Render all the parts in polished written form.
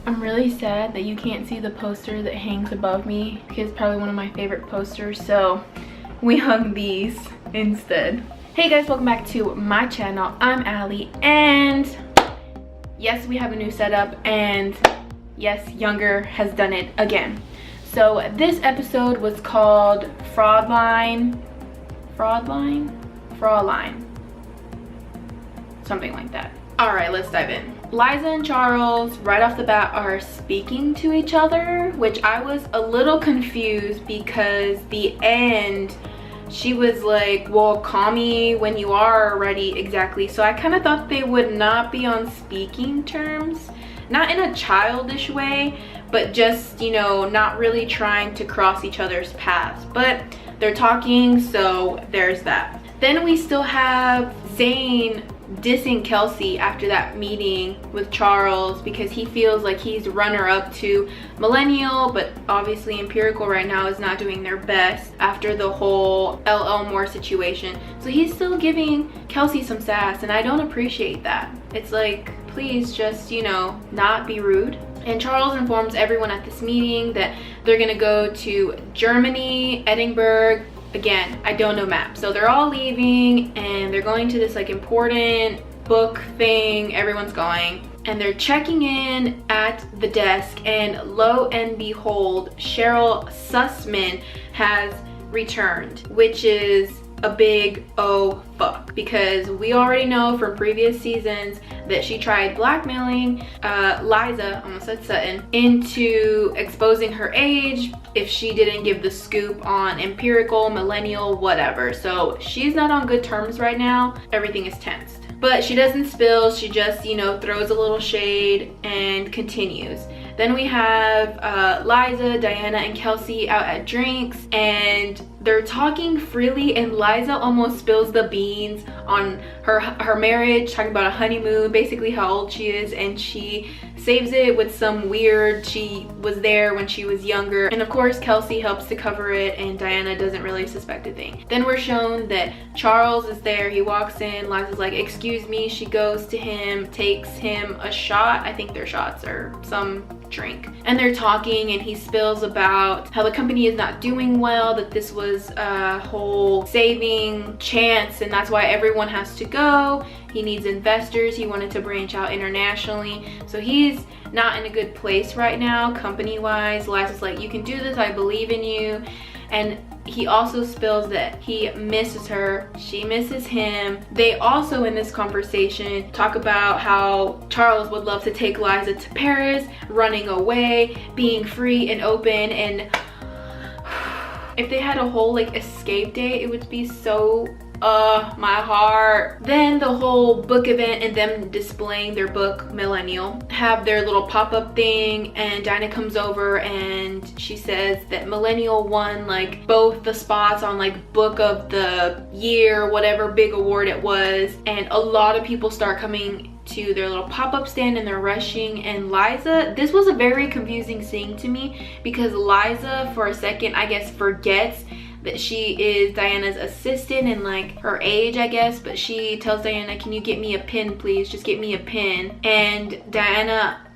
I'm really sad that you can't see the poster that hangs above me because it's probably one of my favorite posters, so we hung these instead. Hey guys, welcome back to my channel. I'm Allie, and yes, we have a new setup, and yes, Younger has done it again. So this episode was called Fraudlein, something like that. All right, let's dive in. Liza and Charles right off the bat are speaking to each other, which I was a little confused because the end she was like, well, call me when you are ready. Exactly. So I kind of thought they would not be on speaking terms, not in a childish way, but just, you know, not really trying to cross each other's paths, but they're talking, so there's that. Then we still have Zane dissing Kelsey after that meeting with Charles because he feels like he's runner-up to Millennial, but obviously Empirical right now is not doing their best after the whole LL Moore situation. So he's still giving Kelsey some sass, and I don't appreciate that. It's like, please just, you know, not be rude. And Charles informs everyone at this meeting that they're gonna go to Germany, Edinburgh. Again, I don't know maps. So they're all leaving and they're going to this like important book thing. Everyone's going and they're checking in at the desk, and lo and behold, Cheryl Sussman has returned, which is a big oh fuck, because we already know from previous seasons that she tried blackmailing Liza, almost said Sutton, into exposing her age if she didn't give the scoop on Empirical, Millennial, whatever. So she's not on good terms right now. Everything is tensed. But she doesn't spill, she just, you know, throws a little shade and continues. Then we have Liza, Diana, and Kelsey out at drinks, and they're talking freely, and Liza almost spills the beans on her marriage, talking about a honeymoon, basically how old she is, and she saves it with some weird, she was there when she was younger. And of course, Kelsey helps to cover it, and Diana doesn't really suspect a thing. Then we're shown that Charles is there. He walks in, Liza's like, excuse me. She goes to him, takes him a shot. I think they're shots or some drink, and they're talking, and he spills about how the company is not doing well, that this was a whole saving chance, and that's why everyone has to go. He needs investors. He wanted to branch out internationally, so he's not in a good place right now company wise. Liza's like, you can do this, I believe in you. And he also spills that he misses her, she misses him. They also, in this conversation, talk about how Charles would love to take Liza to Paris, running away, being free and open, and if they had a whole like escape day, it would be so my heart. Then the whole book event and them displaying their book Millennial have their little pop-up thing, and Dinah comes over and she says that Millennial won like both the spots on like book of the year, whatever big award it was, and a lot of people start coming to their little pop-up stand and they're rushing. And Liza, this was a very confusing scene to me because Liza for a second I guess forgets that she is Diana's assistant and like her age, I guess, but she tells Diana, can you get me a pin please, just get me a pin. And Diana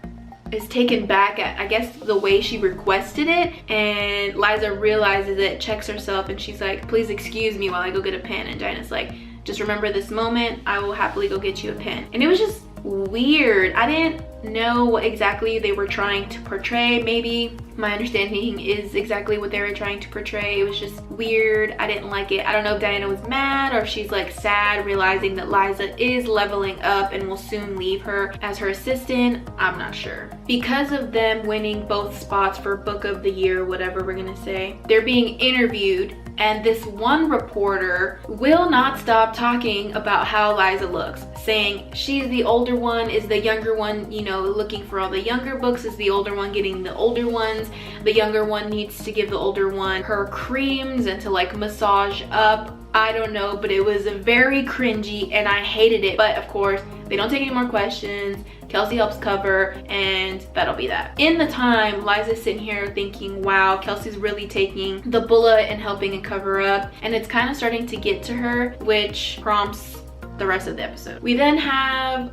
is taken back at, I guess, the way she requested it, and Liza realizes it, checks herself, and she's like, please excuse me while I go get a pin. And Diana's like, just remember this moment, I will happily go get you a pin. And it was just weird. I didn't know what exactly they were trying to portray. Maybe my understanding is exactly what they were trying to portray. It was just weird. I didn't like it. I don't know if Diana was mad or if she's like sad realizing that Liza is leveling up and will soon leave her as her assistant. I'm not sure. Because of them winning both spots for book of the year, whatever we're gonna say, they're being interviewed, and this one reporter will not stop talking about how Liza looks, saying she's the older one, is the younger one, you know, looking for all the younger books, is the older one getting the older ones, the younger one needs to give the older one her creams and to like massage up. I don't know, but it was very cringy and I hated it. But of course, they don't take any more questions. Kelsey helps cover, and that'll be that. In the time, Liza's sitting here thinking, wow, Kelsey's really taking the bullet and helping and cover up, and it's kind of starting to get to her, which prompts the rest of the episode. We then have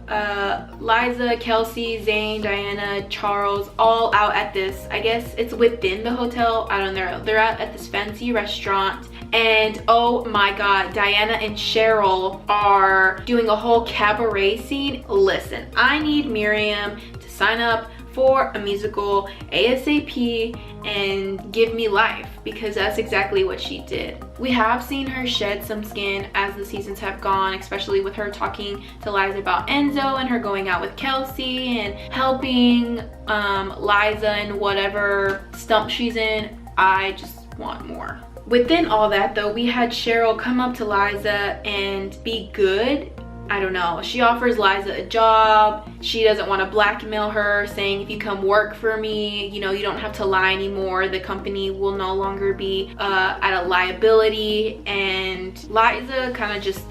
Liza, Kelsey, Zane, Diana, Charles all out at this, I guess it's within the hotel, I don't know, they're out at this fancy restaurant. And oh my god, Diana and Cheryl are doing a whole cabaret scene. Listen, I need Miriam to sign up for a musical ASAP and give me life, because that's exactly what she did. We have seen her shed some skin as the seasons have gone, especially with her talking to Liza about Enzo and her going out with Kelsey and helping Liza in whatever stump she's in. I just want more. Within all that though, we had Cheryl come up to Liza and be good. I don't know, she offers Liza a job. She doesn't want to blackmail her, saying if you come work for me, you know, you don't have to lie anymore. The company will no longer be at a liability. And Liza kind of just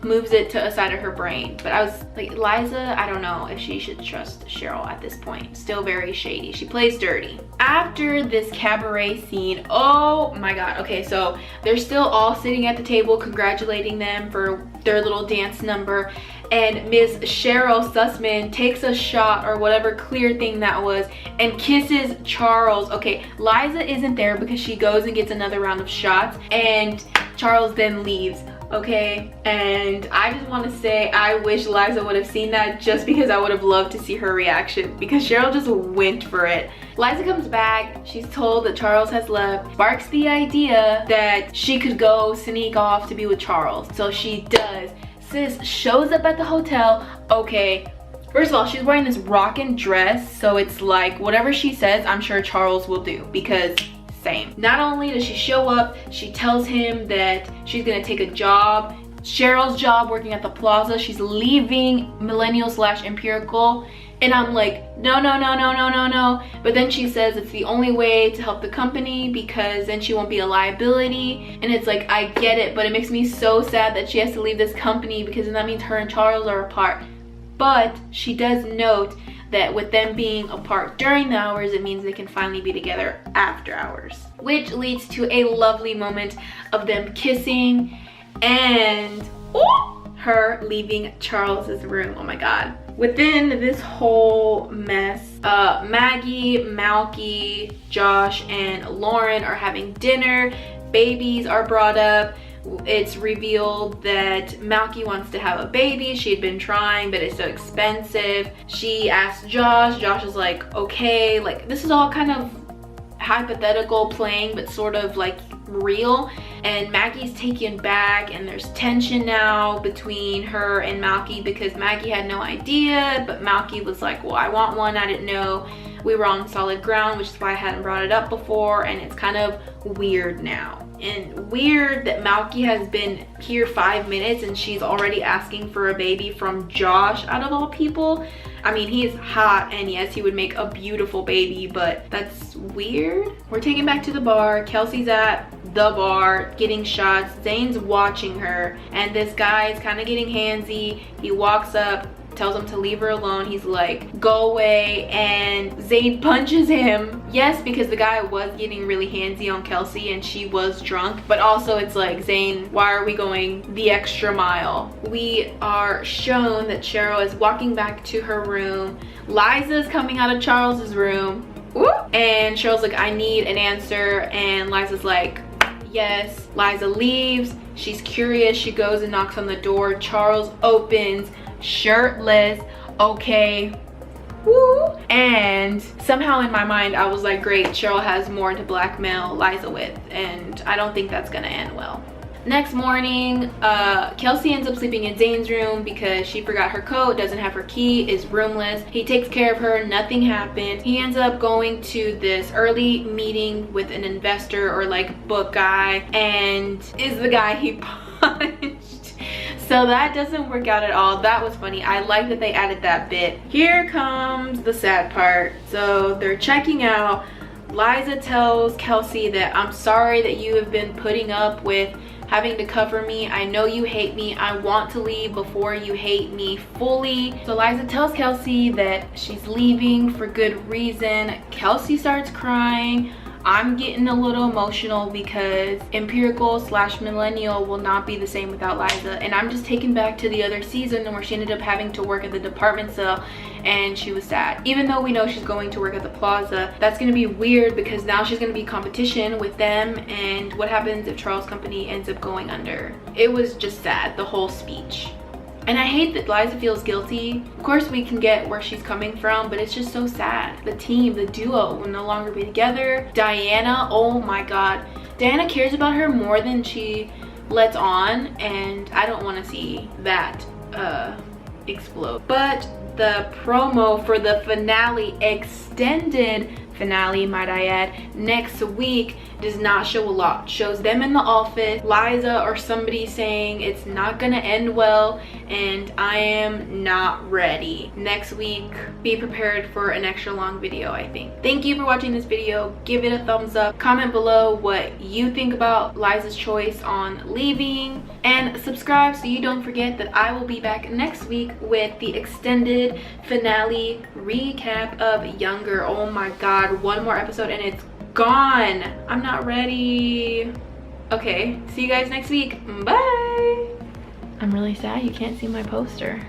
moves it to a side of her brain. But I was like, Liza, I don't know if she should trust Cheryl at this point. Still very shady. She plays dirty. After this cabaret scene, oh my god. Okay, so they're still all sitting at the table congratulating them for their little dance number. And Miss Cheryl Sussman takes a shot or whatever clear thing that was and kisses Charles. Okay, Liza isn't there because she goes and gets another round of shots and Charles then leaves. Okay, and I just want to say I wish Liza would have seen that, just because I would have loved to see her reaction, because Cheryl just went for it. Liza comes back, she's told that Charles has left, sparks the idea that she could go sneak off to be with Charles. So she does. Sis shows up at the hotel. Okay, first of all, she's wearing this rockin' dress, so it's like whatever she says, I'm sure Charles will do, because same. Not only does she show up, she tells him that she's gonna take a job, Cheryl's job working at the plaza. She's leaving Millennial/Empirical, and I'm like, no, no, no, no, no, no, no. But then she says it's the only way to help the company, because then she won't be a liability. And it's like, I get it, but it makes me so sad that she has to leave this company, because then that means her and Charles are apart. But she does note that with them being apart during the hours, it means they can finally be together after hours, which leads to a lovely moment of them kissing and her leaving Charles's room. Oh my god. Within this whole mess, Maggie, Malky, Josh, and Lauren are having dinner. Babies are brought up. It's revealed that Malky wants to have a baby. She had been trying, but it's so expensive. She asked Josh. Josh is like, okay. Like, this is all kind of hypothetical playing, but sort of like real. And Maggie's taken back, and there's tension now between her and Malky, because Maggie had no idea, but Malky was like, well, I want one. I didn't know we were on solid ground, which is why I hadn't brought it up before. And it's kind of weird now. And weird that Malky has been here 5 minutes and she's already asking for a baby from Josh, out of all people. I mean, he's hot, and yes, he would make a beautiful baby, but that's weird. We're taken back to the bar. Kelsey's at the bar getting shots. Zane's watching her, and this guy is kind of getting handsy. He walks up, tells him to leave her alone. He's like, go away, and Zane punches him. Yes, because the guy was getting really handsy on Kelsey and she was drunk, but also it's like, Zane, why are we going the extra mile? We are shown that Cheryl is walking back to her room. Liza's coming out of Charles's room. Ooh. And Cheryl's like, I need an answer, and Liza's like, yes. Liza leaves. She's curious. She goes and knocks on the door. Charles opens, shirtless. Okay. Woo. And somehow in my mind I was like, great, Cheryl has more to blackmail Liza with, and I don't think that's gonna end well. Next morning, Kelsey ends up sleeping in Zane's room because she forgot her coat, doesn't have her key, is roomless. He takes care of her, nothing happened. He ends up going to this early meeting with an investor or like book guy, and is the guy he punched. So that doesn't work out at all. That was funny. I like that they added that bit. Here comes the sad part. So they're checking out. Liza tells Kelsey that, I'm sorry that you have been putting up with having to cover me. I know you hate me. I want to leave before you hate me fully. So Liza tells Kelsey that she's leaving for good reason. Kelsey starts crying. I'm getting a little emotional because Empirical / Millennial will not be the same without Liza. And I'm just taken back to the other season where she ended up having to work at the department store and she was sad. Even though we know she's going to work at the plaza, that's going to be weird because now she's going to be competition with them. And what happens if Charles' company ends up going under? It was just sad, the whole speech. And I hate that Liza feels guilty. Of course we can get where she's coming from, but it's just so sad. The team, the duo will no longer be together. Diana, oh my god. Diana cares about her more than she lets on, and I don't want to see that explode. But the promo for the finale, extended finale might I add, next week does not show a lot. Shows them in the office, Liza or somebody saying it's not gonna end well, and I am not ready. Next week, be prepared for an extra long video, I think. Thank you for watching this video. Give it a thumbs up. Comment below what you think about Liza's choice on leaving, and subscribe so you don't forget that I will be back next week with the extended finale recap of Younger. Oh my god, one more episode and it's gone. I'm not ready. Okay, see you guys next week. Bye. I'm really sad you can't see my poster.